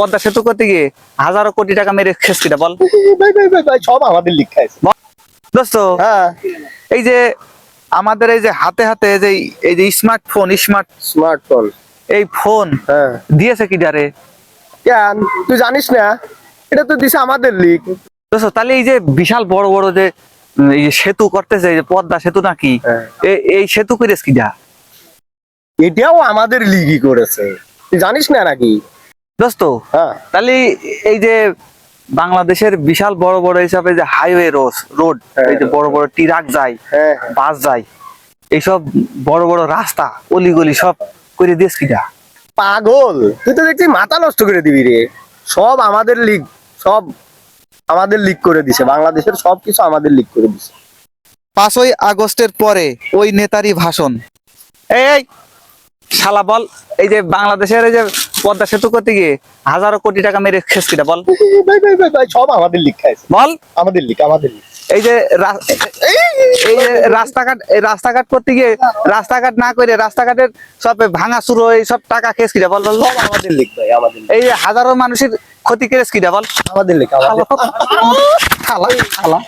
পদ্মা সেতু করতে গিয়ে হাজারো কোটি টাকা মেরে খেস কিটা বল। ভাই সব আমাদের লিখা আছে দোস্ত। হ্যাঁ এই যে আমাদের এই যে হাতে হাতে যে এই যে স্মার্টফোন এই ফোন হ্যাঁ দিয়েছে কি ডারে কেন তুই জানিস না এটা তো দিছে আমাদের লিগ দোস্ত। তাহলে এই যে বিশাল বড় বড় যে এই যে সেতু করতেছে, এই যে পদ্মা সেতু নাকি, হ্যাঁ। এই সেতু করেছে কি ডা এটাও আমাদের লিগই করেছে তুই জানিস না নাকি দোস্ত। হ্যাঁ তাহলে এই যে বাংলাদেশের বিশাল বড় বড় হিসাবে যে হাইওয়ে রোড, এই যে বড় বড় ট্রাক যায়, হ্যাঁ বাস যায়, এইসব বড় বড় রাস্তা অলিগলি সব করে দিস কিটা। পাগল তুই তো দেখছি মাথা নষ্ট করে দিবি রে সব আমাদের লিগ সব আমাদের লিগ করে দিছে বাংলাদেশের সবকিছু আমাদের লিগ করে দিছে 5ই আগস্টের পরে ওই নেতারই ভাষণ। এই শালা বল, এই যে বাংলাদেশের এই যে পদ্মা সেতু করতে গিয়ে হাজারো কোটি টাকা মেরে খেস কিটা বল। ভাই সব আমাদের লিখা আছে বল আমাদের লিগ এই যে এই যে রাস্তাঘাট করতে গিয়ে রাস্তাঘাট না করে রাস্তাঘাটের সব ভাঙা চুরো এই সব টাকা খেস কিটা বল বল। সব আমাদের লিগ ভাই আমাদের league, এই যে হাজারো মানুষের ক্ষতি করেস কিটা বল। আমাদের লিগ খালা